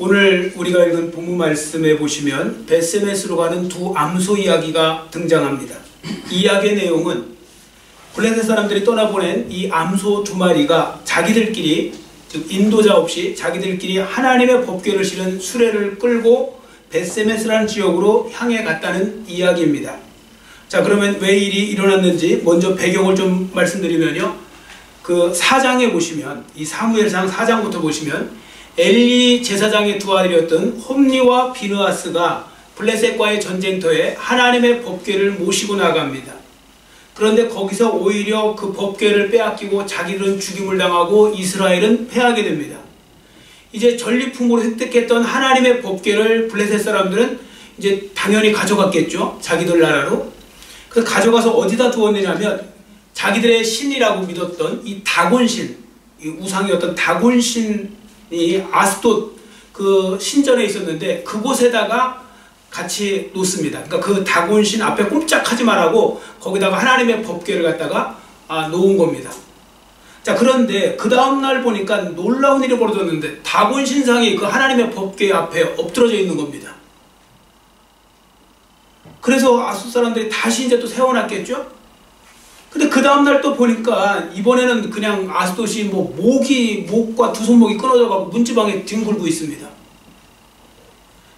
오늘 우리가 읽은 본문 말씀에 보시면 벳세메스로 가는 두 암소 이야기가 등장합니다. 이 이야기의 내용은 블레셋 사람들이 떠나보낸 이 암소 두 마리가 자기들끼리, 즉 인도자 없이 자기들끼리 하나님의 법궤를 실은 수레를 끌고 벳세메스라는 지역으로 향해 갔다는 이야기입니다. 자, 그러면 왜 일이 일어났는지 먼저 배경을 좀 말씀드리면요, 그 4장에 보시면, 이 사무엘상 4장부터 보시면 엘리 제사장의 두 아들이었던 홈리와 비느하스가 블레셋과의 전쟁터에 하나님의 법궤를 모시고 나갑니다. 그런데 거기서 오히려 그 법궤를 빼앗기고 자기들은 죽임을 당하고 이스라엘은 패하게 됩니다. 이제 전리품으로 획득했던 하나님의 법궤를 블레셋 사람들은 이제 당연히 가져갔겠죠. 자기들 나라로. 그래서 가져가서 어디다 두었느냐면 자기들의 신이라고 믿었던 이 다곤신, 이 우상이었던 다곤신이 아스돗 그 신전에 있었는데 그곳에다가 같이 놓습니다. 그러니까 그 다곤신 앞에 꼼짝하지 말라고 거기다가 하나님의 법궤를 갖다가 놓은 겁니다. 자, 그런데 그 다음날 보니까 놀라운 일이 벌어졌는데 다곤신상이 그 하나님의 법궤 앞에 엎드러져 있는 겁니다. 그래서 아숫 사람들이 다시 이제 또 세워놨겠죠? 근데 그 다음날 또 보니까 이번에는 그냥 아스돗이 뭐 목과 두 손목이 끊어져가고 문지방에 뒹굴고 있습니다.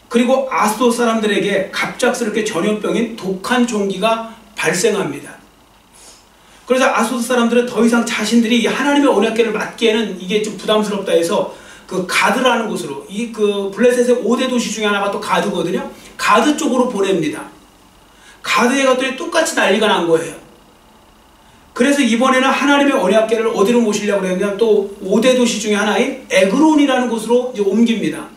그리고 아스돗 사람들에게 갑작스럽게 전염병인 독한 종기가 발생합니다. 그래서 아스돗 사람들은 더 이상 자신들이 하나님의 언약궤를 맡기에는 이게 좀 부담스럽다 해서 그 가드라는 곳으로, 이 그 블레셋의 5대 도시 중에 하나가 또 가드거든요. 가드 쪽으로 보냅니다. 가드에 갔더니 똑같이 난리가 난 거예요. 그래서 이번에는 하나님의 언약궤를 어디로 모시려고 그랬냐면 또 5대 도시 중에 하나인 에그론이라는 곳으로 이제 옮깁니다.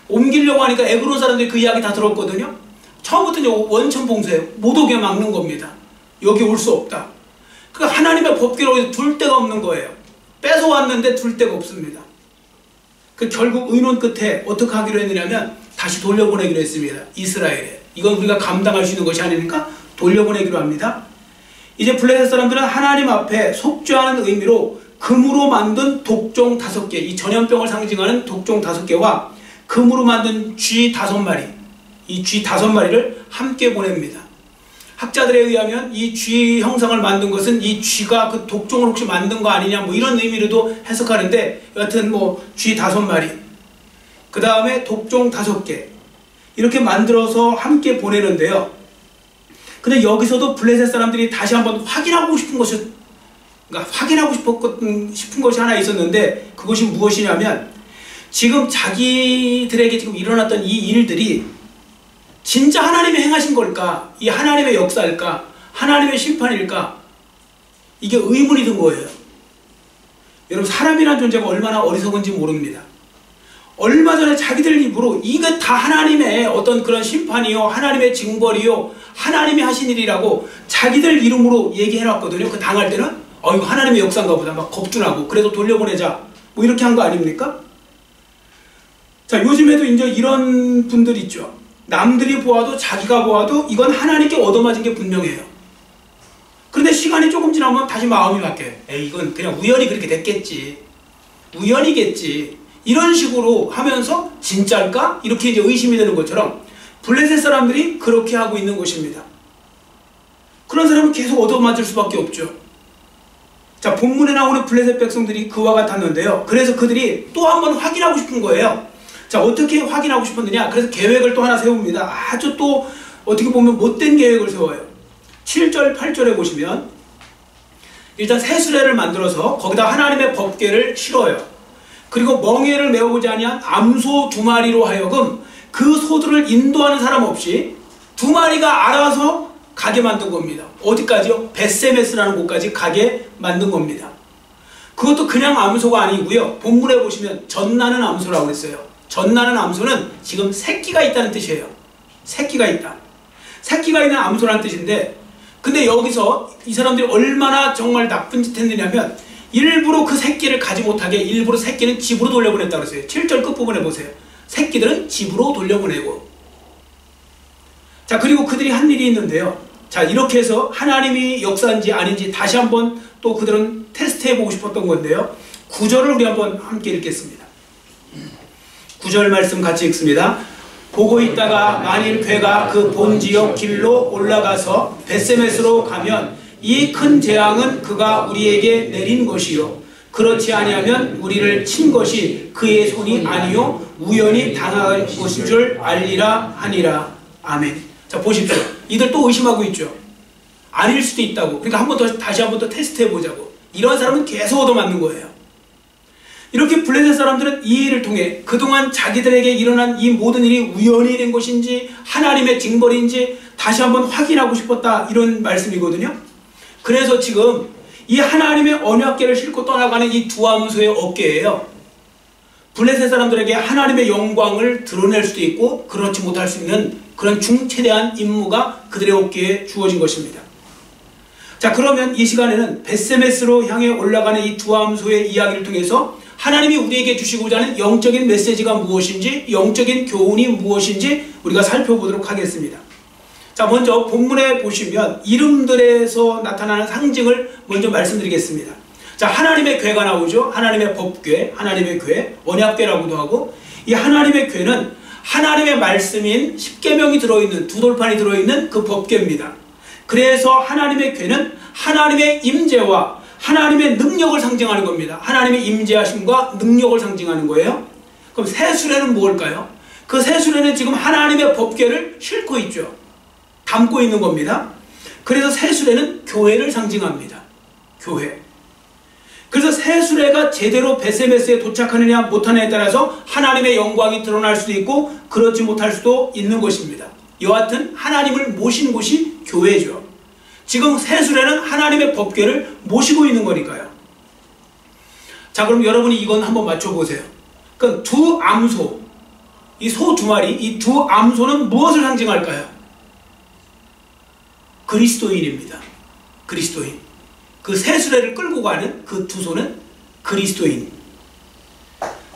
옮기려고 하니까 에그론 사람들이 그 이야기 다 들었거든요. 처음부터 이제 원천 봉쇄, 못 오게 막는 겁니다. 여기 올 수 없다. 그러니까 하나님의 법궤를 둘 데가 없는 거예요. 뺏어왔는데 둘 데가 없습니다. 그 결국 의논 끝에 어떻게 하기로 했느냐면 다시 돌려보내기로 했습니다. 이스라엘에. 이건 우리가 감당할 수 있는 것이 아니니까 돌려보내기로 합니다. 이제 블레셋 사람들은 하나님 앞에 속죄하는 의미로 금으로 만든 독종 5개, 이 전염병을 상징하는 독종 5개와 금으로 만든 쥐 5마리, 이 쥐 5마리를 함께 보냅니다. 학자들에 의하면 이 쥐 형상을 만든 것은 이 쥐가 그 독종을 혹시 만든 거 아니냐, 뭐 이런 의미로도 해석하는데, 여하튼 뭐 쥐 5마리, 그 다음에 독종 5개, 이렇게 만들어서 함께 보내는데요. 근데 여기서도 블레셋 사람들이 다시 한번 확인하고 싶은 것이, 그러니까 확인하고 싶은 것이 하나 있었는데, 그것이 무엇이냐면 지금 자기들에게 지금 일어났던 이 일들이 진짜 하나님이 행하신 걸까? 이 하나님의 역사일까? 하나님의 심판일까? 이게 의문이 든 거예요. 여러분, 사람이란 존재가 얼마나 어리석은지 모릅니다. 얼마 전에 자기들 입으로 이게 다 하나님의 어떤 그런 심판이요, 하나님의 징벌이요, 하나님이 하신 일이라고 자기들 이름으로 얘기해놨거든요. 그 당할 때는 이거 하나님의 역사인가 보다 막 겁주나고, 그래서 돌려보내자 뭐 이렇게 한 거 아닙니까? 자, 요즘에도 이제 이런 분들 있죠. 남들이 보아도 자기가 보아도 이건 하나님께 얻어맞은 게 분명해요. 그런데 시간이 조금 지나면 다시 마음이 바뀌어요. 에이, 이건 그냥 우연히 그렇게 됐겠지, 우연이겠지, 이런 식으로 하면서 진짜일까? 이렇게 이제 의심이 되는 것처럼 블레셋 사람들이 그렇게 하고 있는 것입니다. 그런 사람은 계속 얻어맞을 수밖에 없죠. 자, 본문에 나오는 블레셋 백성들이 그와 같았는데요. 그래서 그들이 또 한 번 확인하고 싶은 거예요. 자, 어떻게 확인하고 싶었느냐? 그래서 계획을 또 하나 세웁니다. 아주 또 어떻게 보면 못된 계획을 세워요. 7절, 8절에 보시면 일단 새 수레를 만들어서 거기다 하나님의 법궤를 실어요. 그리고 멍에를 메어보지 아니한 암소 2마리로 하여금 그 소들을 인도하는 사람 없이 2마리가 알아서 가게 만든 겁니다. 어디까지요? 벳세메스라는 곳까지 가게 만든 겁니다. 그것도 그냥 암소가 아니고요. 본문에 보시면 젖나는 암소라고 했어요. 젖나는 암소는 지금 새끼가 있다는 뜻이에요. 새끼가 있다. 새끼가 있는 암소라는 뜻인데, 근데 여기서 이 사람들이 얼마나 정말 나쁜 짓 했느냐면 일부러 그 새끼를 가지 못하게 일부러 새끼는 집으로 돌려보냈다고 했어요. 7절 끝부분에 보세요. 새끼들은 집으로 돌려보내고. 자, 그리고 그들이 한 일이 있는데요. 자, 이렇게 해서 하나님이 역사인지 아닌지 다시 한번 또 그들은 테스트해보고 싶었던 건데요. 9절을 우리 한번 함께 읽겠습니다. 9절 말씀 같이 읽습니다. 보고 있다가 만일 괴가 그 본지역 길로 올라가서 벳세메스로 가면 이 큰 재앙은 그가 우리에게 내린 것이요 그렇지 아니하면 우리를 친 것이 그의 손이 아니요 우연히 당할 것인 줄 알리라 하니라. 아멘. 자, 보십시오. 이들 또 의심하고 있죠. 아닐 수도 있다고. 그러니까 다시 한 번 더 테스트 해보자고. 이런 사람은 계속 얻어맞는 거예요. 이렇게 블레셋 사람들은 이 일을 통해 그동안 자기들에게 일어난 이 모든 일이 우연히 된 것인지 하나님의 징벌인지 다시 한번 확인하고 싶었다, 이런 말씀이거든요. 그래서 지금 이 하나님의 언약궤를 싣고 떠나가는 이 두 암소의 어깨예요. 블레셋 사람들에게 하나님의 영광을 드러낼 수도 있고 그렇지 못할 수 있는 그런 중체대한 임무가 그들의 어깨에 주어진 것입니다. 자, 그러면 이 시간에는 벳세메스로 향해 올라가는 이 두 암소의 이야기를 통해서 하나님이 우리에게 주시고자 하는 영적인 메시지가 무엇인지, 영적인 교훈이 무엇인지 우리가 살펴보도록 하겠습니다. 자, 먼저 본문에 보시면 이름들에서 나타나는 상징을 먼저 말씀드리겠습니다. 자, 하나님의 궤가 나오죠. 하나님의 법궤, 하나님의 궤, 언약궤라고도 하고, 이 하나님의 궤는 하나님의 말씀인 십계명이 들어있는, 두 돌판이 들어있는 그 법궤입니다. 그래서 하나님의 궤는 하나님의 임재와 하나님의 능력을 상징하는 겁니다. 하나님의 임재하심과 능력을 상징하는 거예요. 그럼 새 수레는 뭘까요? 그 새 수레는 지금 하나님의 법궤를 싣고 있죠. 담고 있는 겁니다. 그래서 새 수레는 교회를 상징합니다. 교회. 그래서 새 수레가 제대로 벳세메스에 도착하느냐 못하느냐에 따라서 하나님의 영광이 드러날 수도 있고 그렇지 못할 수도 있는 것입니다. 여하튼 하나님을 모시는 곳이 교회죠. 지금 새 수레는 하나님의 법궤를 모시고 있는 거니까요. 자, 그럼 여러분이 이건 한번 맞춰보세요. 그럼 두 암소, 이 소 두 마리, 이 두 암소는 무엇을 상징할까요? 그리스도인입니다. 그리스도인. 그 새 수레를 끌고 가는 그 두 소는 그리스도인.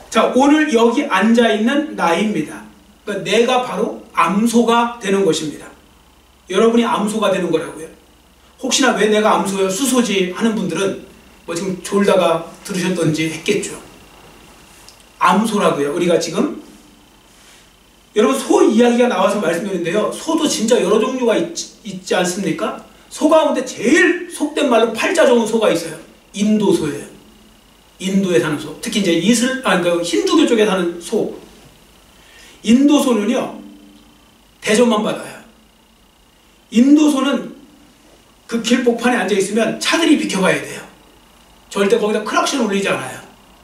자, 오늘 여기 앉아있는 나입니다. 그러니까 내가 바로 암소가 되는 것입니다. 여러분이 암소가 되는 거라고요. 혹시나 왜 내가 암소요, 수소지 하는 분들은 뭐 지금 졸다가 들으셨던지 했겠죠. 암소라고요. 우리가 지금 여러분 소 이야기가 나와서 말씀드렸는데요. 소도 진짜 여러 종류가 있지 않습니까? 소 가운데 제일 속된 말로 팔자 좋은 소가 있어요. 인도소예요. 인도에 사는 소. 특히 이제 힌두교 쪽에 사는 소. 인도소는요, 대접만 받아요. 인도소는 그 길복판에 앉아있으면 차들이 비켜가야 돼요. 절대 거기다 크락션 울리지 않아요.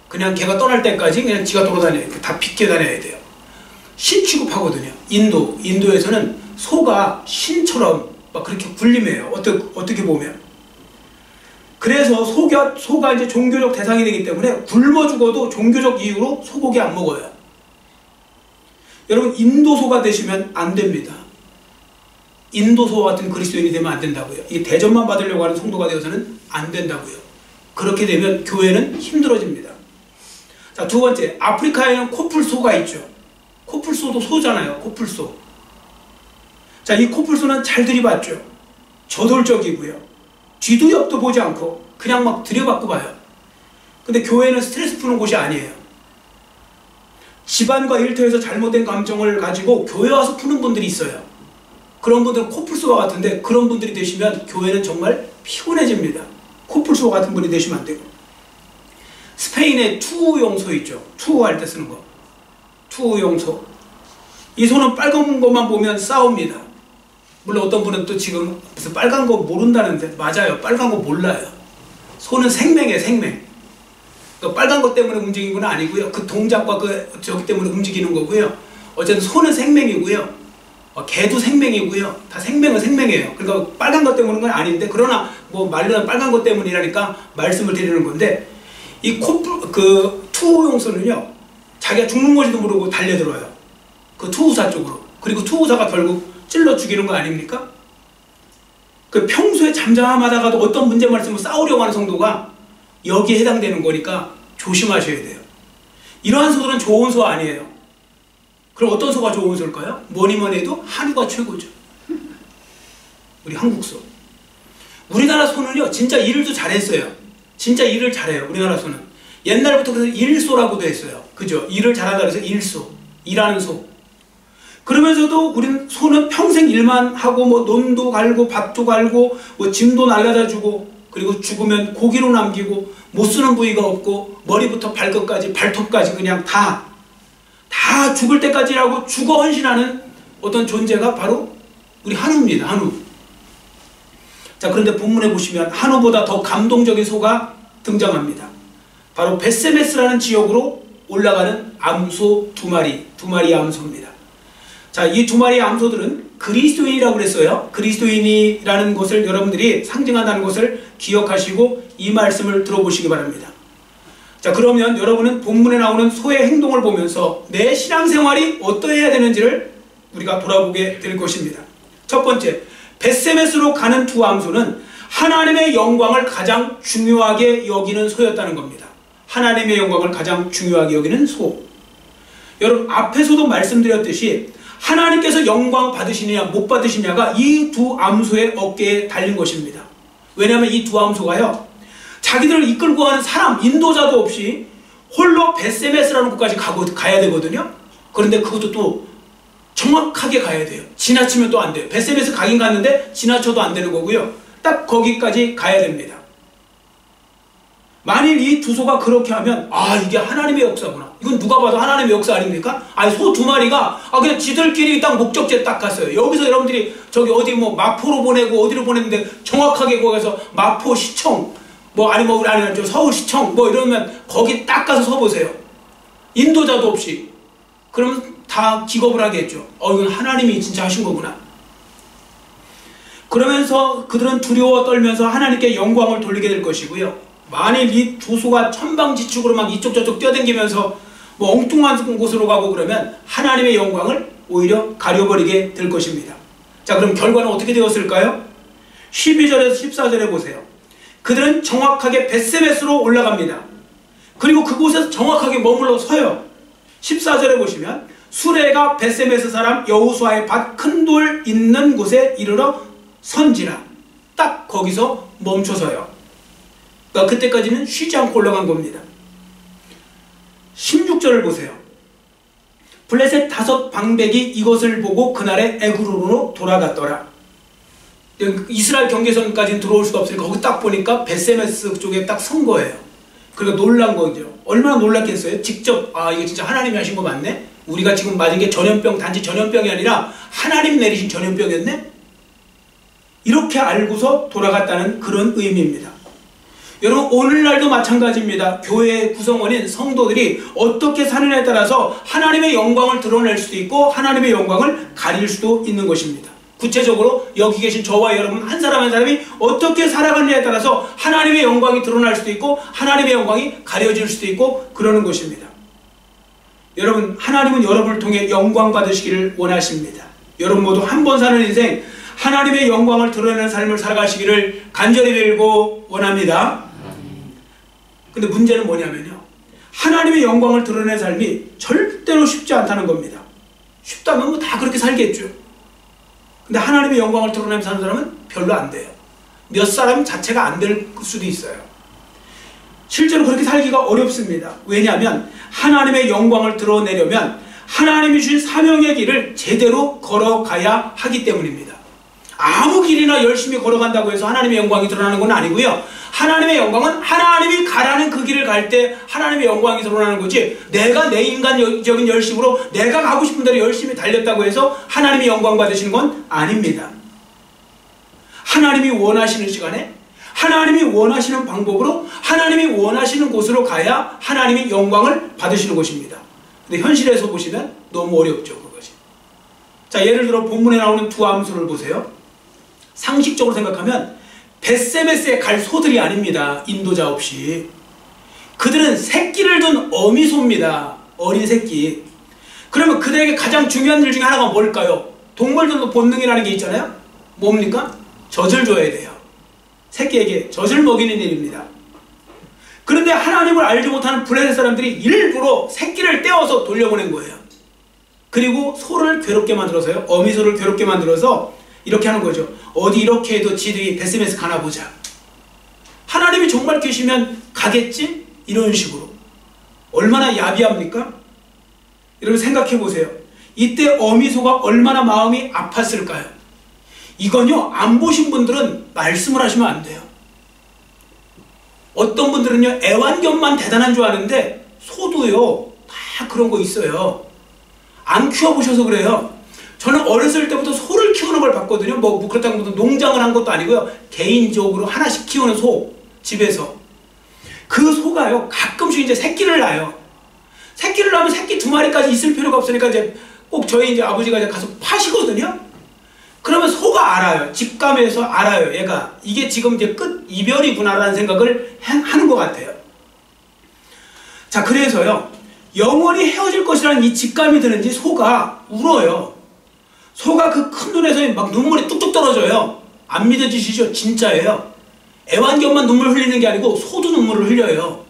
그냥 걔가 떠날 때까지 그냥 지가 돌아다녀요. 다 비켜다녀야 돼요. 신 취급하거든요. 인도에서는 소가 신처럼 막 그렇게 군림해요. 어떻게 보면. 그래서 소가 이제 종교적 대상이 되기 때문에 굶어 죽어도 종교적 이유로 소고기 안 먹어요. 여러분, 인도소가 되시면 안 됩니다. 인도소와 같은 그리스도인이 되면 안 된다고요. 이 대접만 받으려고 하는 성도가 되어서는 안 된다고요. 그렇게 되면 교회는 힘들어집니다. 자, 두 번째, 아프리카에는 코뿔소가 있죠. 코뿔소도 소잖아요. 코뿔소. 자, 이 코뿔소는 잘 들이받죠. 저돌적이고요. 뒤도 옆도 보지 않고 그냥 막 들여받고 봐요. 근데 교회는 스트레스 푸는 곳이 아니에요. 집안과 일터에서 잘못된 감정을 가지고 교회 와서 푸는 분들이 있어요. 그런 분들은 코뿔소와 같은데 그런 분들이 되시면 교회는 정말 피곤해집니다. 코뿔소 같은 분이 되시면 안 되고. 스페인에 투우용 소 있죠. 투우할 때 쓰는 거. 투우용 소. 이 소는 빨간 것만 보면 싸웁니다. 물론 어떤 분은 또 지금 무슨 빨간 거 모른다는데, 맞아요. 빨간 거 몰라요. 소는 생명이에요. 생명. 그러니까 빨간 것 때문에 움직이는 건 아니고요. 그 동작과 저기 때문에 움직이는 거고요. 어쨌든 소는 생명이고요. 개도 생명이고요. 다 생명은 생명이에요. 그러니까 빨간 것 때문인 건 아닌데, 그러나 뭐 말로는 빨간 것 때문이라니까 말씀을 드리는 건데, 이 투우용소는요, 자기가 죽는 건지도 모르고 달려들어요. 그 투우사 쪽으로. 그리고 투우사가 결국 찔러 죽이는 거 아닙니까? 그 평소에 잠잠하다가도 어떤 문제만 있으면 싸우려고 하는 성도가 여기에 해당되는 거니까 조심하셔야 돼요. 이러한 소들은 좋은 소 아니에요. 그럼 어떤 소가 좋은 소일까요? 뭐니 해도 한우가 최고죠. 우리 한국 소. 우리나라 소는요, 진짜 일을 잘했어요. 진짜 일을 잘해요. 우리나라 소는. 옛날부터 그래서 일소라고도 했어요. 그죠? 일을 잘한다 그래서 일소. 일하는 소. 그러면서도 우리는 소는 평생 일만 하고 뭐 논도 갈고 밭도 갈고 뭐 짐도 날라다 주고 그리고 죽으면 고기로 남기고 못 쓰는 부위가 없고 머리부터 발끝까지 발톱까지 그냥 다 죽을 때까지 하고 죽어 헌신하는 어떤 존재가 바로 우리 한우입니다. 한우. 자, 그런데 본문에 보시면 한우보다 더 감동적인 소가 등장합니다. 바로 벳세메스라는 지역으로 올라가는 암소 두 마리의 암소입니다. 자, 이 두 마리의 암소들은 그리스도인이라고 그랬어요. 그리스도인이라는 것을 여러분들이 상징한다는 것을 기억하시고 이 말씀을 들어보시기 바랍니다. 자, 그러면 여러분은 본문에 나오는 소의 행동을 보면서 내 신앙생활이 어떠해야 되는지를 우리가 돌아보게 될 것입니다. 첫 번째, 벳세메스로 가는 두 암소는 하나님의 영광을 가장 중요하게 여기는 소였다는 겁니다. 하나님의 영광을 가장 중요하게 여기는 소. 여러분, 앞에서도 말씀드렸듯이 하나님께서 영광 받으시느냐 못 받으시냐가 이 두 암소의 어깨에 달린 것입니다. 왜냐하면 이 두 암소가요, 자기들을 이끌고 가는 사람, 인도자도 없이 홀로 벳세메스라는 곳까지 가야 되거든요. 그런데 그것도 또 정확하게 가야 돼요. 지나치면 또 안 돼요. 벳세메스 가긴 갔는데 지나쳐도 안 되는 거고요. 딱 거기까지 가야 됩니다. 만일 이 두 소가 그렇게 하면 이게 하나님의 역사구나. 이건 누가 봐도 하나님의 역사 아닙니까? 소 두 마리가 그냥 지들끼리 딱 목적지에 딱 갔어요. 여기서 여러분들이 저기 어디 뭐 마포로 보내고 어디로 보냈는데 정확하게 거기서 마포시청 아니면 저 서울시청 이러면 거기 딱 가서 서보세요. 인도자도 없이. 그러면 다 기겁을 하겠죠. 이건 하나님이 진짜 하신 거구나. 그러면서 그들은 두려워 떨면서 하나님께 영광을 돌리게 될 것이고요. 만일 이 두 소가 천방지축으로 막 이쪽 저쪽 뛰어다니면서 엉뚱한 곳으로 가고 그러면 하나님의 영광을 오히려 가려버리게 될 것입니다. 자, 그럼 결과는 어떻게 되었을까요? 12절에서 14절에 보세요. 그들은 정확하게 벳세메스로 올라갑니다. 그리고 그곳에서 정확하게 머물러 서요. 14절에 보시면 수레가 벳세메스 사람 여호수아의 밭 큰 돌 있는 곳에 이르러 선지라. 딱 거기서 멈춰서요. 그러니까 그때까지는 쉬지 않고 올라간 겁니다. 16절을 보세요. 블레셋 5 방백이 이것을 보고 그날의 에그론으로 돌아갔더라. 이스라엘 경계선까지는 들어올 수가 없으니까 거기 딱 보니까 벳세메스 쪽에 딱 선 거예요. 그러니까 놀란 거죠. 얼마나 놀랐겠어요? 직접 이거 진짜 하나님이 하신 거 맞네? 우리가 지금 맞은 게 전염병, 단지 전염병이 아니라 하나님 내리신 전염병이었네? 이렇게 알고서 돌아갔다는 그런 의미입니다. 여러분, 오늘날도 마찬가지입니다. 교회의 구성원인 성도들이 어떻게 사느냐에 따라서 하나님의 영광을 드러낼 수도 있고 하나님의 영광을 가릴 수도 있는 것입니다. 구체적으로 여기 계신 저와 여러분 한 사람 한 사람이 어떻게 살아가느냐에 따라서 하나님의 영광이 드러날 수도 있고 하나님의 영광이 가려질 수도 있고 그러는 것입니다. 여러분, 하나님은 여러분을 통해 영광 받으시기를 원하십니다. 여러분 모두 한 번 사는 인생 하나님의 영광을 드러내는 삶을 살아가시기를 간절히 빌고 원합니다. 근데 문제는 뭐냐면요, 하나님의 영광을 드러내는 삶이 절대로 쉽지 않다는 겁니다. 쉽다면 다 그렇게 살겠죠. 근데 하나님의 영광을 드러내면서 사는 사람은 별로 안 돼요. 몇 사람 자체가 안 될 수도 있어요. 실제로 그렇게 살기가 어렵습니다. 왜냐하면 하나님의 영광을 드러내려면 하나님이 주신 사명의 길을 제대로 걸어가야 하기 때문입니다. 아무 길이나 열심히 걸어간다고 해서 하나님의 영광이 드러나는 건 아니고요. 하나님의 영광은 하나님이 가라는 그 길을 갈 때 하나님의 영광이 드러나는 거지, 내가 내 인간적인 열심으로 내가 가고 싶은 대로 열심히 달렸다고 해서 하나님이 영광 받으시는 건 아닙니다. 하나님이 원하시는 시간에 하나님이 원하시는 방법으로 하나님이 원하시는 곳으로 가야 하나님이 영광을 받으시는 것입니다. 근데 현실에서 보시면 너무 어렵죠, 그것이. 자, 예를 들어 본문에 나오는 두 암소를 보세요. 상식적으로 생각하면 벳세메스에 갈 소들이 아닙니다. 인도자 없이. 그들은 새끼를 둔 어미소입니다. 어린 새끼. 그러면 그들에게 가장 중요한 일 중에 하나가 뭘까요? 동물들도 본능이라는 게 있잖아요. 뭡니까? 젖을 줘야 돼요. 새끼에게 젖을 먹이는 일입니다. 그런데 하나님을 알지 못하는 블레셋 사람들이 일부러 새끼를 떼어서 돌려보낸 거예요. 그리고 소를 괴롭게 만들어서요, 어미소를 괴롭게 만들어서 이렇게 하는 거죠. 어디 이렇게 해도 지들이 벳세메스 가나 보자. 하나님이 정말 계시면 가겠지? 이런 식으로. 얼마나 야비합니까? 여러분 생각해 보세요. 이때 어미소가 얼마나 마음이 아팠을까요? 이건요, 안 보신 분들은 말씀을 하시면 안 돼요. 어떤 분들은요, 애완견만 대단한 줄 아는데 소도요, 다 그런 거 있어요. 안 키워보셔서 그래요. 저는 어렸을 때부터 소를 키우는 걸 봤거든요. 뭐 그렇다고 농장을 한 것도 아니고요. 개인적으로 하나씩 키우는 소, 집에서. 그 소가요, 가끔씩 이제 새끼를 낳아요. 새끼를 낳으면 새끼 2마리까지 있을 필요가 없으니까 이제 꼭 저희 이제 아버지가 이제 가서 파시거든요. 그러면 소가 알아요. 직감에서 알아요. 얘가 이게 지금 이제 끝 이별이구나라는 생각을 하는 것 같아요. 자, 그래서요, 영원히 헤어질 것이라는 이 직감이 드는지 소가 울어요. 소가 그 큰 눈에서 막 눈물이 뚝뚝 떨어져요. 안 믿어지시죠? 진짜예요. 애완견만 눈물 흘리는 게 아니고 소도 눈물을 흘려요.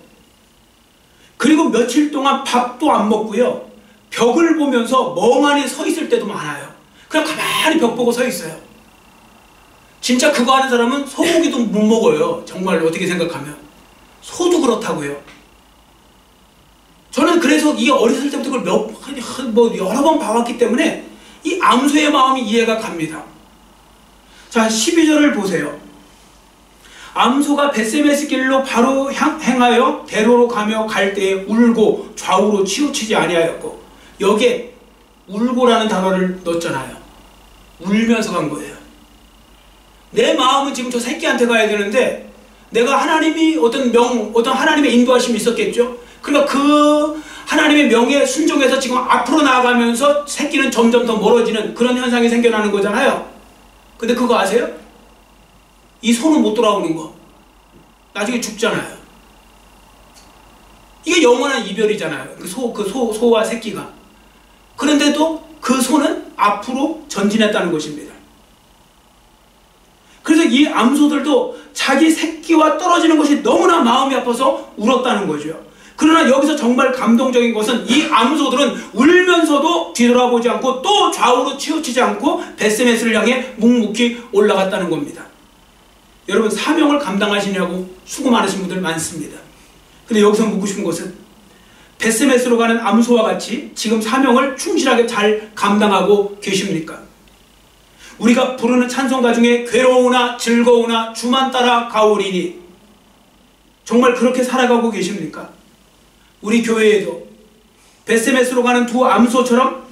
그리고 며칠 동안 밥도 안 먹고요, 벽을 보면서 멍하니 서 있을 때도 많아요. 그냥 가만히 벽 보고 서 있어요. 진짜 그거 하는 사람은 소고기도 못 먹어요. 정말 어떻게 생각하면. 소도 그렇다고요. 저는 그래서 이게 어렸을 때부터 그걸 여러 번 봐왔기 때문에 이 암소의 마음이 이해가 갑니다. 자, 12절을 보세요. 암소가 벳세메스 길로 바로 행하여 대로로 가며 갈 때에 울고 좌우로 치우치지 아니하였고, 여기에 울고라는 단어를 넣었잖아요. 울면서 간 거예요. 내 마음은 지금 저 새끼한테 가야 되는데 내가 하나님이 어떤 하나님의 인도하심이 있었겠죠. 그러니까 그 하나님의 명에 순종해서 지금 앞으로 나아가면서 새끼는 점점 더 멀어지는 그런 현상이 생겨나는 거잖아요. 근데 그거 아세요? 이 소는 못 돌아오는 거. 나중에 죽잖아요. 이게 영원한 이별이잖아요. 소와 새끼가. 그런데도 그 소는 앞으로 전진했다는 것입니다. 그래서 이 암소들도 자기 새끼와 떨어지는 것이 너무나 마음이 아파서 울었다는 거죠. 그러나 여기서 정말 감동적인 것은 이 암소들은 울면서도 뒤돌아보지 않고 또 좌우로 치우치지 않고 벳세메스를 향해 묵묵히 올라갔다는 겁니다. 여러분, 사명을 감당하시냐고 수고 많으신 분들 많습니다. 근데 여기서 묻고 싶은 것은 벳세메스로 가는 암소와 같이 지금 사명을 충실하게 잘 감당하고 계십니까? 우리가 부르는 찬송가 중에 괴로우나 즐거우나 주만 따라 가오리니, 정말 그렇게 살아가고 계십니까? 우리 교회에도 벳세메스로 가는 두 암소처럼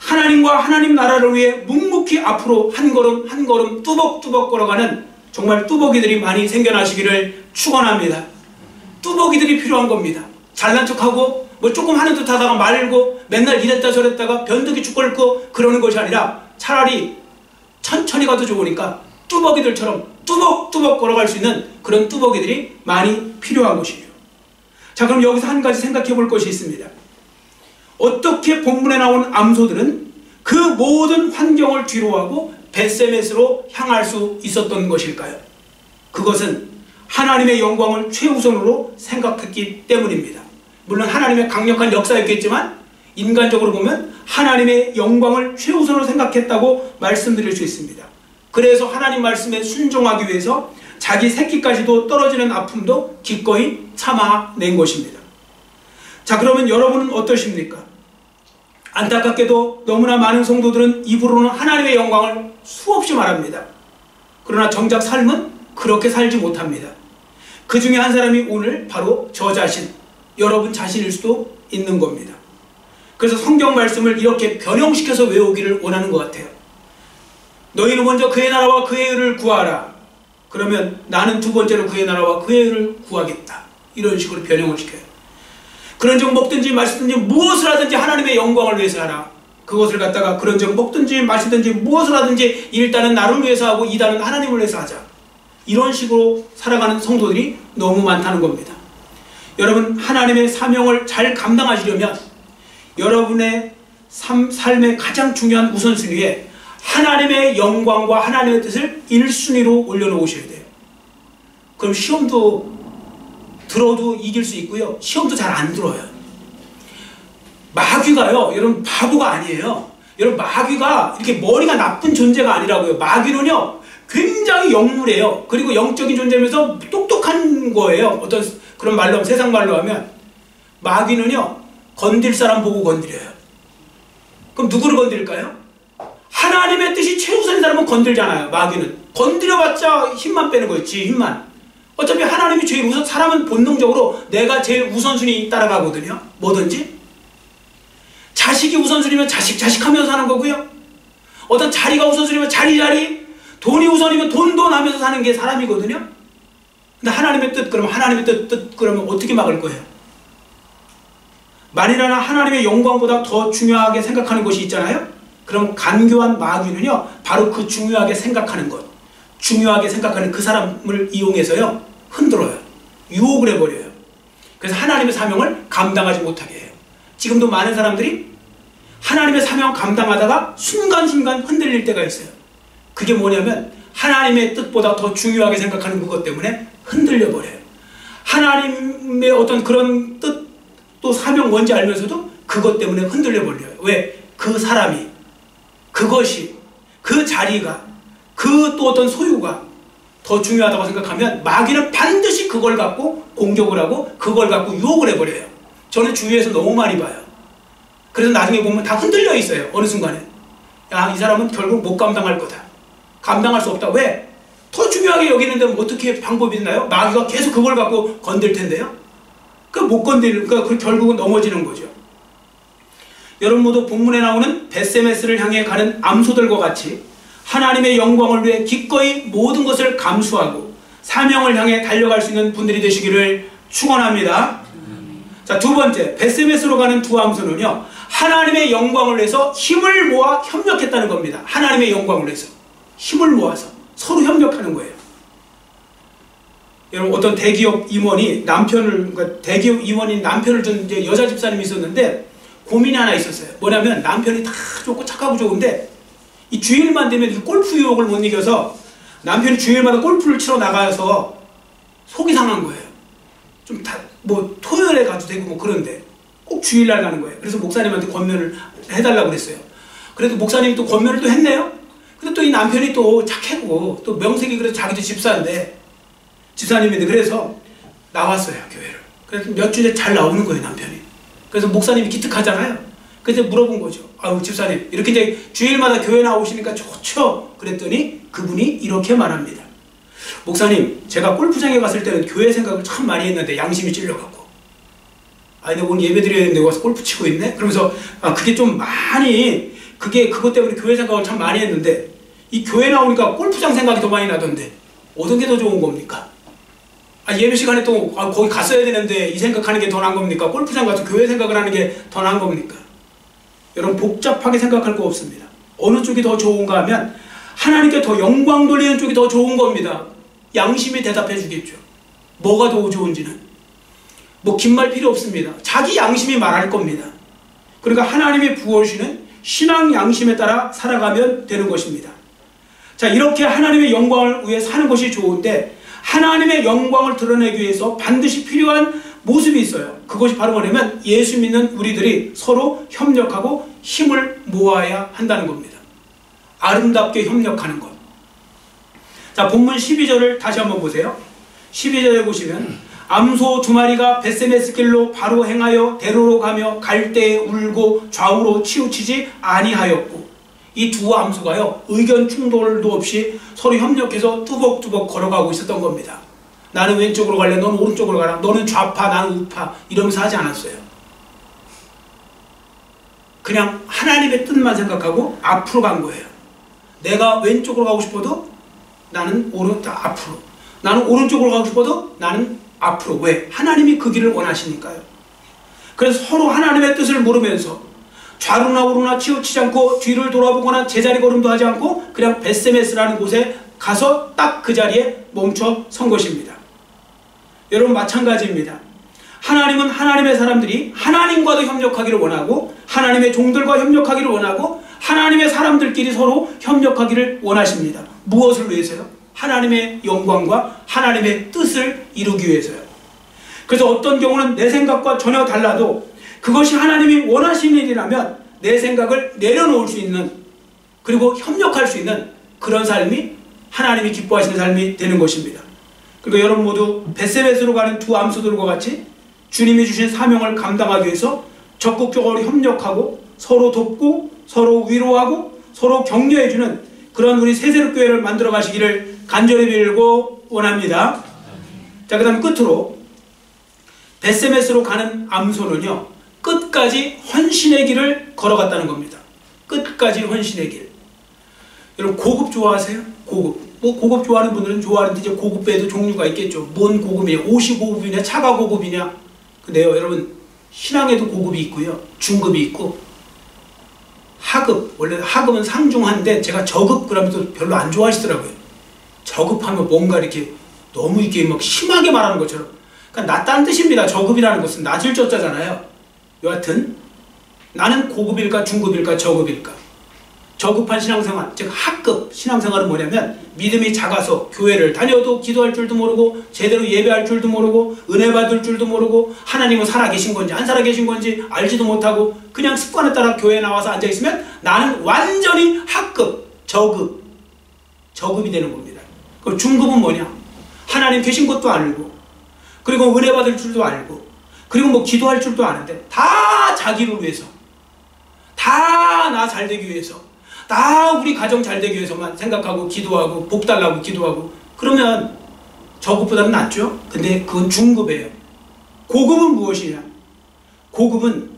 하나님과 하나님 나라를 위해 묵묵히 앞으로 한 걸음 한 걸음 뚜벅뚜벅 걸어가는 정말 뚜벅이들이 많이 생겨나시기를 축원합니다. 뚜벅이들이 필요한 겁니다. 잘난 척하고 뭐 조금 하는 듯 하다가 말고 맨날 이랬다 저랬다가 변덕이 죽 끓고 그러는 것이 아니라 차라리 천천히 가도 좋으니까 뚜벅이들처럼 뚜벅뚜벅 걸어갈 수 있는 그런 뚜벅이들이 많이 필요한 것이에요. 자, 그럼 여기서 한 가지 생각해 볼 것이 있습니다. 어떻게 본문에 나온 암소들은 그 모든 환경을 뒤로하고 벳세메스로 향할 수 있었던 것일까요? 그것은 하나님의 영광을 최우선으로 생각했기 때문입니다. 물론 하나님의 강력한 역사였겠지만 인간적으로 보면 하나님의 영광을 최우선으로 생각했다고 말씀드릴 수 있습니다. 그래서 하나님 말씀에 순종하기 위해서 자기 새끼까지도 떨어지는 아픔도 기꺼이 참아낸 것입니다. 자, 그러면 여러분은 어떠십니까? 안타깝게도 너무나 많은 성도들은 입으로는 하나님의 영광을 수없이 말합니다. 그러나 정작 삶은 그렇게 살지 못합니다. 그 중에 한 사람이 오늘 바로 저 자신, 여러분 자신일 수도 있는 겁니다. 그래서 성경 말씀을 이렇게 변형시켜서 외우기를 원하는 것 같아요. 너희는 먼저 그의 나라와 그의 의를 구하라. 그러면 나는 두 번째로 그의 나라와 그의 의를 구하겠다. 이런 식으로 변형을 시켜요. 그런즉 먹든지 마시든지 무엇을 하든지 하나님의 영광을 위해서 하라. 그것을 갖다가 그런즉 먹든지 마시든지 무엇을 하든지 일단은 나를 위해서 하고 이단은 하나님을 위해서 하자. 이런 식으로 살아가는 성도들이 너무 많다는 겁니다. 여러분, 하나님의 사명을 잘 감당하시려면 여러분의 삶의 가장 중요한 우선순위에 하나님의 영광과 하나님의 뜻을 1순위로 올려놓으셔야 돼요. 그럼 시험도 들어도 이길 수 있고요. 시험도 잘 안 들어요. 마귀가요, 여러분 바보가 아니에요. 여러분, 마귀가 이렇게 머리가 나쁜 존재가 아니라고요. 마귀는요 굉장히 영물이에요. 그리고 영적인 존재면서 똑똑한 거예요. 어떤 그런 말로 하면, 세상 말로 하면 마귀는요, 건들 사람 보고 건드려요. 그럼 누구를 건드릴까요? 하나님의 뜻이 최우선인 사람은 건들잖아요. 마귀는 건드려봤자 힘만 빼는 거예요. 지 힘만. 어차피 하나님이 제일 우선, 사람은 본능적으로 내가 제일 우선순위 따라가거든요. 뭐든지. 자식이 우선순위면 자식 하면서 사는 거고요. 어떤 자리가 우선순위면 자리, 돈이 우선이면 돈 하면서 사는 게 사람이거든요. 근데 하나님의 뜻, 그러면 하나님의 뜻 그러면 어떻게 막을 거예요? 만일이나 하나님의 영광보다 더 중요하게 생각하는 것이 있잖아요. 그럼 간교한 마귀는요, 바로 그 중요하게 생각하는 것, 중요하게 생각하는 그 사람을 이용해서요, 흔들어요. 유혹을 해버려요. 그래서 하나님의 사명을 감당하지 못하게 해요. 지금도 많은 사람들이 하나님의 사명 감당하다가 순간순간 흔들릴 때가 있어요. 그게 뭐냐면 하나님의 뜻보다 더 중요하게 생각하는 그것 때문에 흔들려 버려요. 하나님의 어떤 그런 뜻, 또 사명 뭔지 알면서도 그것 때문에 흔들려 버려요. 왜? 그 사람이, 그것이, 그 자리가, 그 또 어떤 소유가 더 중요하다고 생각하면 마귀는 반드시 그걸 갖고 공격을 하고 그걸 갖고 유혹을 해버려요. 저는 주위에서 너무 많이 봐요. 그래서 나중에 보면 다 흔들려 있어요. 어느 순간에. 야, 이 사람은 결국 못 감당할 거다. 감당할 수 없다. 왜? 더 중요하게 여기는데 어떻게 방법이 있나요? 마귀가 계속 그걸 갖고 건들 텐데요. 못 건드리니까 결국은 넘어지는 거죠. 여러분 모두 본문에 나오는 벳세메스를 향해 가는 암소들과 같이 하나님의 영광을 위해 기꺼이 모든 것을 감수하고 사명을 향해 달려갈 수 있는 분들이 되시기를 축원합니다. 자, 두 번째, 벳세메스로 가는 두 암소는요, 하나님의 영광을 위해서 힘을 모아 협력했다는 겁니다. 하나님의 영광을 위해서 힘을 모아서 서로 협력하는 거예요. 여러분, 어떤 대기업 임원이 대기업 임원인 남편을 준 이제 여자 집사님이 있었는데 고민이 하나 있었어요. 뭐냐면 남편이 다 좋고 착하고 좋은데 이 주일만 되면 이 골프 유혹을 못 이겨서 남편이 주일마다 골프를 치러 나가서 속이 상한 거예요. 좀 토요일에 가도 되고 뭐 그런데 꼭 주일날 가는 거예요. 그래서 목사님한테 권면을 해달라고 그랬어요. 그래도 목사님이 또 권면을 또 했네요. 근데 또 이 남편이 또 착하고 또 명색이 그래도 자기도 집사님인데 그래서 나왔어요, 교회를. 그래서 몇 주째 잘 나오는 거예요, 남편이. 그래서 목사님이 기특하잖아요. 그래서 물어본 거죠. 아유, 집사님, 이렇게 이제 주일마다 교회 나오시니까 좋죠? 그랬더니 그분이 이렇게 말합니다. 목사님, 제가 골프장에 갔을 때는 교회 생각을 참 많이 했는데 양심이 찔려갖고. 아니, 근데 오늘 예배 드려야 되는데 와서 골프 치고 있네? 그러면서, 그게 좀 많이, 그것 때문에 교회 생각을 참 많이 했는데, 이 교회 나오니까 골프장 생각이 더 많이 나던데, 어떤 게 더 좋은 겁니까? 예배 시간에 또, 거기 갔어야 되는데, 이 생각하는 게 더 나은 겁니까? 골프장 가서 교회 생각을 하는 게 더 나은 겁니까? 여러분, 복잡하게 생각할 거 없습니다. 어느 쪽이 더 좋은가 하면, 하나님께 더 영광 돌리는 쪽이 더 좋은 겁니다. 양심이 대답해 주겠죠. 뭐가 더 좋은지는. 긴 말 필요 없습니다. 자기 양심이 말할 겁니다. 그러니까 하나님이 부어주시는 신앙 양심에 따라 살아가면 되는 것입니다. 자, 이렇게 하나님의 영광을 위해 사는 것이 좋은데 하나님의 영광을 드러내기 위해서 반드시 필요한 모습이 있어요. 그것이 바로 뭐냐면 예수 믿는 우리들이 서로 협력하고 힘을 모아야 한다는 겁니다. 아름답게 협력하는 것. 자, 본문 12절을 다시 한번 보세요. 12절에 보시면 암소 두 마리가 벳세메스 길로 바로 행하여 대로로 가며 갈 때에 울고 좌우로 치우치지 아니하였고, 이 두 암소가요, 의견 충돌도 없이 서로 협력해서 뚜벅뚜벅 걸어가고 있었던 겁니다. 나는 왼쪽으로 갈래, 너는 오른쪽으로 가라, 너는 좌파, 나는 우파, 이러면서 하지 않았어요. 그냥 하나님의 뜻만 생각하고 앞으로 간 거예요. 내가 왼쪽으로 가고 싶어도 나는 앞으로, 나는 오른쪽으로 가고 싶어도 나는 앞으로. 왜? 하나님이 그 길을 원하시니까요. 그래서 서로 하나님의 뜻을 모르면서 좌로나 우로나 치우치지 않고 뒤를 돌아보거나 제자리 걸음도 하지 않고 그냥 벳세메스라는 곳에 가서 딱 그 자리에 멈춰 선 것입니다. 여러분, 마찬가지입니다. 하나님은 하나님의 사람들이 하나님과도 협력하기를 원하고 하나님의 종들과 협력하기를 원하고 하나님의 사람들끼리 서로 협력하기를 원하십니다. 무엇을 위해서요? 하나님의 영광과 하나님의 뜻을 이루기 위해서요. 그래서 어떤 경우는 내 생각과 전혀 달라도 그것이 하나님이 원하시는 일이라면 내 생각을 내려놓을 수 있는, 그리고 협력할 수 있는 그런 삶이 하나님이 기뻐하시는 삶이 되는 것입니다. 그리고 여러분 모두 벳세메스로 가는 두 암소들과 같이 주님이 주신 사명을 감당하기 위해서 적극적으로 협력하고 서로 돕고 서로 위로하고 서로 격려해주는 그런 우리 세세력교회를 만들어 가시기를 간절히 빌고 원합니다. 자, 그 다음에 끝으로 벳세메스로 가는 암소는요, 끝까지 헌신의 길을 걸어갔다는 겁니다. 끝까지 헌신의 길. 여러분 고급 좋아하세요? 고급. 뭐 고급 좋아하는 분들은 좋아하는데 이제 고급에도 종류가 있겠죠. 뭔 고급이냐? 옷이 고급이냐? 차가 고급이냐? 근데요, 여러분 신앙에도 고급이 있고요, 중급이 있고 하급. 원래 하급은 상중한데 제가 저급 그러면 또 별로 안 좋아하시더라고요. 저급하면 뭔가 이렇게 너무 이렇게 막 심하게 말하는 것처럼. 그러니까 낮다는 뜻입니다. 저급이라는 것은 낮을 저자잖아요. 여하튼 나는 고급일까 중급일까 저급일까? 저급한 신앙생활, 즉 하급 신앙생활은 뭐냐면 믿음이 작아서 교회를 다녀도 기도할 줄도 모르고 제대로 예배할 줄도 모르고 은혜 받을 줄도 모르고 하나님은 살아계신 건지 안 살아계신 건지 알지도 못하고 그냥 습관에 따라 교회에 나와서 앉아있으면 나는 완전히 하급, 저급이 되는 겁니다. 그럼 중급은 뭐냐? 하나님 계신 것도 알고 그리고 은혜 받을 줄도 알고 그리고 뭐 기도할 줄도 아는데 다 자기를 위해서, 다 나 잘되기 위해서, 다 우리 가정 잘되기 위해서만 생각하고 기도하고 복 달라고 기도하고 그러면 저급보다는 낫죠? 근데 그건 중급이에요. 고급은 무엇이냐? 고급은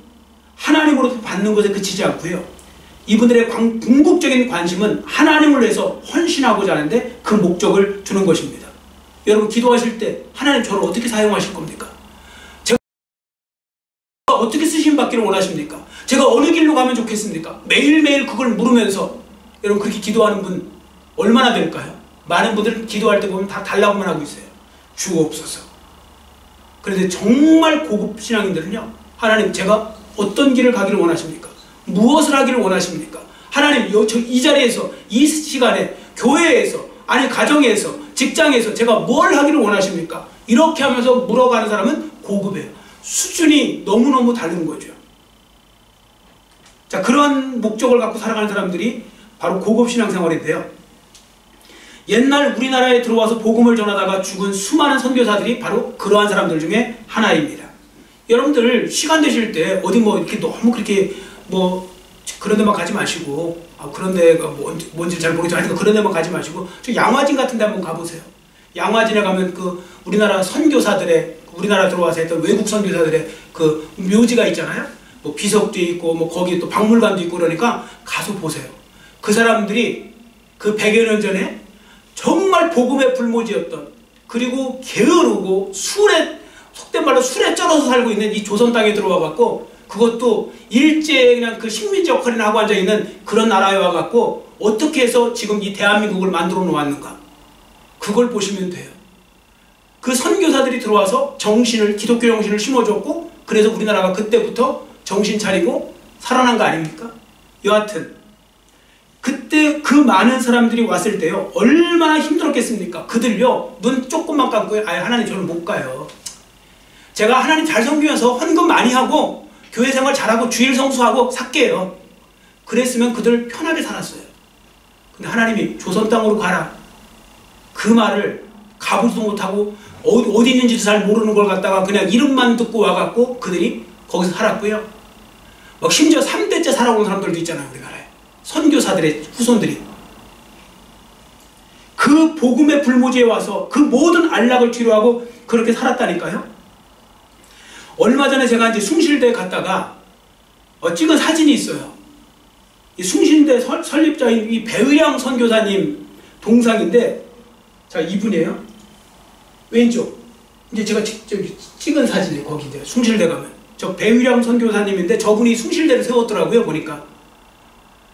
하나님으로부터 받는 것에 그치지 않고요, 이분들의 궁극적인 관심은 하나님을 위해서 헌신하고자 하는데 그 목적을 두는 것입니다. 여러분 기도하실 때 하나님 저를 어떻게 사용하실 겁니까? 제가 어떻게 쓰심받기를 원하십니까? 제가 어느 길로 가면 좋겠습니까? 매일매일 그걸 물으면서 여러분 그렇게 기도하는 분 얼마나 될까요? 많은 분들은 기도할 때 보면 다 달라고만 하고 있어요. 주옵소서. 그런데 정말 고급 신앙인들은요, 하나님 제가 어떤 길을 가기를 원하십니까? 무엇을 하기를 원하십니까? 하나님 이 자리에서 이 시간에 교회에서 아니 가정에서 직장에서 제가 뭘 하기를 원하십니까? 이렇게 하면서 물어가는 사람은 고급이에요. 수준이 너무너무 다른 거죠. 자, 그런 목적을 갖고 살아가는 사람들이 바로 고급 신앙생활인데요, 옛날 우리나라에 들어와서 복음을 전하다가 죽은 수많은 선교사들이 바로 그러한 사람들 중에 하나입니다. 여러분들 시간 되실 때 어디 뭐 이렇게 너무 그렇게 뭐 그런 데만 가지 마시고, 그런 데가 뭔지 잘 모르겠지만 하여튼 그런 데만 가지 마시고 저 양화진 같은 데 한번 가보세요. 양화진에 가면 그 우리나라 선교사들의, 우리나라 들어와서 했던 외국 선교사들의 그 묘지가 있잖아요. 뭐 비석도 있고 뭐 거기 또 박물관도 있고 그러니까 가서 보세요. 그 사람들이 그 100여 년 전에 정말 복음의 불모지였던, 그리고 게으르고 술에, 속된 말로 술에 쩔어서 살고 있는 이 조선 땅에 들어와 갖고, 그것도 일제 그냥 그 식민지 역할이나 하고 앉아있는 그런 나라에 와갖고 어떻게 해서 지금 이 대한민국을 만들어 놓았는가, 그걸 보시면 돼요. 그 선교사들이 들어와서 정신을, 기독교 정신을 심어줬고, 그래서 우리나라가 그때부터 정신 차리고 살아난 거 아닙니까? 여하튼 그때 그 많은 사람들이 왔을 때요, 얼마나 힘들었겠습니까? 그들요 눈 조금만 감고 아예 하나님 저는 못 가요. 제가 하나님 잘 섬기면서 헌금 많이 하고 교회 생활 잘하고 주일 성수하고 살게요. 그랬으면 그들 편하게 살았어요. 근데 하나님이 조선 땅으로 가라, 그 말을 가보지도 못하고 어디 있는지도 잘 모르는 걸 갖다가 그냥 이름만 듣고 와갖고 그들이 거기서 살았고요. 막 심지어 3대째 살아온 사람들도 있잖아요. 우리나라에 선교사들의 후손들이 그 복음의 불모지에 와서 그 모든 안락을 뒤로하고 그렇게 살았다니까요. 얼마 전에 제가 이제 숭실대에 갔다가 찍은 사진이 있어요. 이 숭실대 설립자인 이 배의량 선교사님 동상인데, 자 이분이에요. 왼쪽 이제 제가 직접 찍은 사진이에요. 거기 이제 숭실대 가면 저 배의량 선교사님인데 저분이 숭실대를 세웠더라고요. 보니까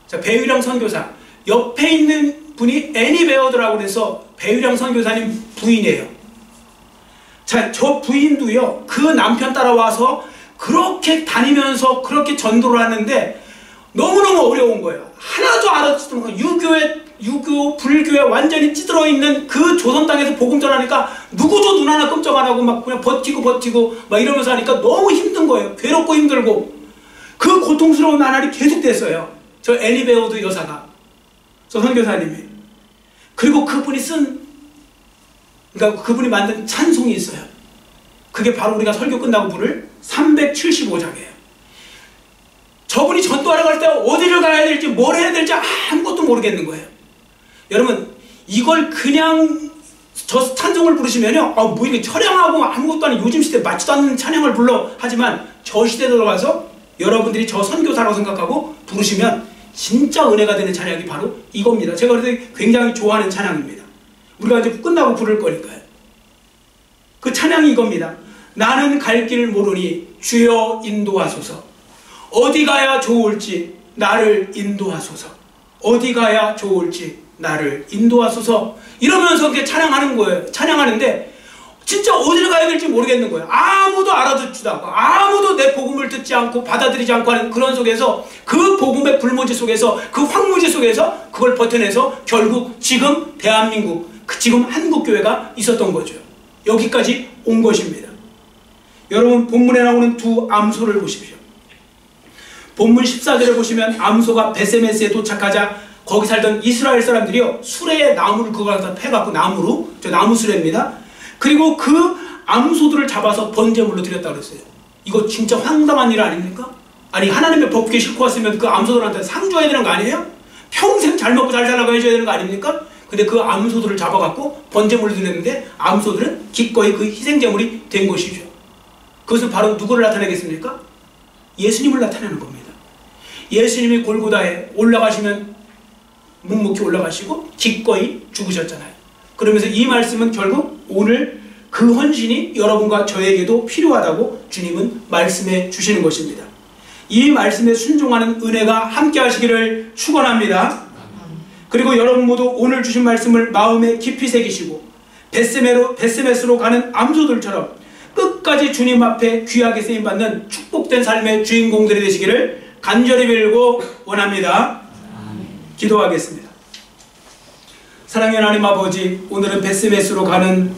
자 배의량 선교사 옆에 있는 분이 애니 베어드라고 그래서 배의량 선교사님 부인이에요. 자, 저 부인도요, 그 남편 따라와서 그렇게 다니면서 그렇게 전도를 하는데 너무너무 어려운 거예요. 하나도 알아듣지도 못하고 유교, 불교에 완전히 찌들어 있는 그 조선 땅에서 복음 전하니까 누구도 눈 하나 끔찍 안 하고 막 그냥 버티고 막 이러면서 하니까 너무 힘든 거예요. 괴롭고 힘들고. 그 고통스러운 나날이 계속 됐어요. 저 애니 베어드 여사가, 저 선교사님이. 그리고 그분이 만든 찬송이 있어요. 그게 바로 우리가 설교 끝나고 부를 375장이에요. 저분이 전도하러 갈 때 어디를 가야 될지 뭘 해야 될지 아무것도 모르겠는 거예요. 여러분, 이걸 그냥 저 찬송을 부르시면요, 뭐 이게 처량하고 아무것도 아닌 요즘 시대에 맞지도 않는 찬양을 불러. 하지만 저 시대에 들어가서 여러분들이 저 선교사라고 생각하고 부르시면 진짜 은혜가 되는 찬양이 바로 이겁니다. 제가 그래서 굉장히 좋아하는 찬양입니다. 우리가 이제 끝나고 부를 거니까요. 그 찬양이 이겁니다. 나는 갈 길 모르니 주여 인도하소서. 어디 가야 좋을지 나를 인도하소서. 어디 가야 좋을지 나를 인도하소서. 이러면서 이렇게 찬양하는 거예요. 찬양하는데 진짜 어디를 가야 될지 모르겠는 거예요. 아무도 알아듣지도 않고 아무도 내 복음을 듣지 않고 받아들이지 않고 하는 그런 속에서, 그 복음의 불모지 속에서, 그 황무지 속에서 그걸 버텨내서 결국 지금 대한민국, 지금 한국교회가 있었던 거죠. 여기까지 온 것입니다. 여러분, 본문에 나오는 두 암소를 보십시오. 본문 14절에 보시면 암소가 베세메스에 도착하자 거기 살던 이스라엘 사람들이요, 수레에 나무를 그거 갖다 패갖고, 나무로, 저 나무 수레입니다. 그리고 그 암소들을 잡아서 번제물로 드렸다고 그랬어요. 이거 진짜 황당한 일 아닙니까? 아니, 하나님의 법궤 싣고 왔으면 그 암소들한테 상 줘야 되는 거 아니에요? 평생 잘 먹고 잘 살라고 해줘야 되는 거 아닙니까? 근데 그 암소들을 잡아갖고 번제물을 드렸는데 암소들은 기꺼이 그 희생제물이 된 것이죠. 그것은 바로 누구를 나타내겠습니까? 예수님을 나타내는 겁니다. 예수님이 골고다에 올라가시면 묵묵히 올라가시고 기꺼이 죽으셨잖아요. 그러면서 이 말씀은 결국 오늘 그 헌신이 여러분과 저에게도 필요하다고 주님은 말씀해 주시는 것입니다. 이 말씀에 순종하는 은혜가 함께 하시기를 축원합니다. 그리고 여러분 모두 오늘 주신 말씀을 마음에 깊이 새기시고 베스메스로 가는 암소들처럼 끝까지 주님 앞에 귀하게 쓰임받는 축복된 삶의 주인공들이 되시기를 간절히 빌고 원합니다. 기도하겠습니다. 사랑의 하나님 아버지, 오늘은 베스메스로 가는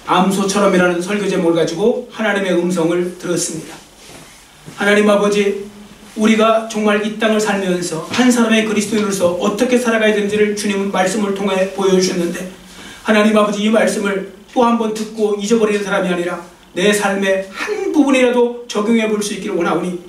암소처럼이라는 설교 제목을 가지고 하나님의 음성을 들었습니다. 하나님 아버지, 우리가 정말 이 땅을 살면서 한 사람의 그리스도인으로서 어떻게 살아가야 되는지를 주님은 말씀을 통해 보여주셨는데, 하나님 아버지, 이 말씀을 또 한 번 듣고 잊어버리는 사람이 아니라 내 삶의 한 부분이라도 적용해 볼 수 있기를 원하오니,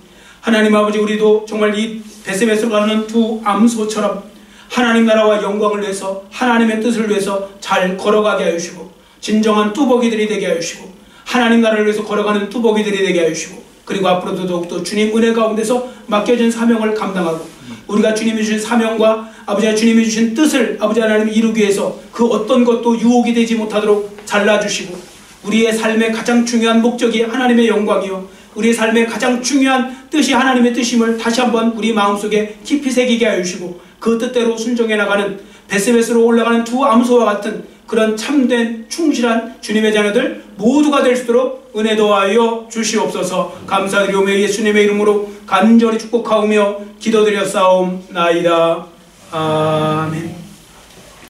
하나님 아버지, 우리도 정말 이 베스메스로 가는 두 암소처럼 하나님 나라와 영광을 위해서, 하나님의 뜻을 위해서 잘 걸어가게 하여 주시고, 진정한 뚜벅이들이 되게 하여 주시고, 하나님 나라를 위해서 걸어가는 뚜벅이들이 되게 하여 주시고, 그리고 앞으로도 더욱더 주님 은혜 가운데서 맡겨진 사명을 감당하고, 우리가 주님이 주신 사명과 아버지 주님이 주신 뜻을 아버지 하나님 이루기 위해서 그 어떤 것도 유혹이 되지 못하도록 잘라주시고, 우리의 삶의 가장 중요한 목적이 하나님의 영광이요, 우리의 삶의 가장 중요한 뜻이 하나님의 뜻임을 다시 한번 우리 마음속에 깊이 새기게 하여 주시고, 그 뜻대로 순종해 나가는 베스메스로 올라가는 두 암소와 같은 그런 참된 충실한 주님의 자녀들 모두가 될 수 있도록 은혜 더하여 주시옵소서. 감사드리오며 예수님의 이름으로 간절히 축복하오며 기도드렸사옵나이다. 아멘.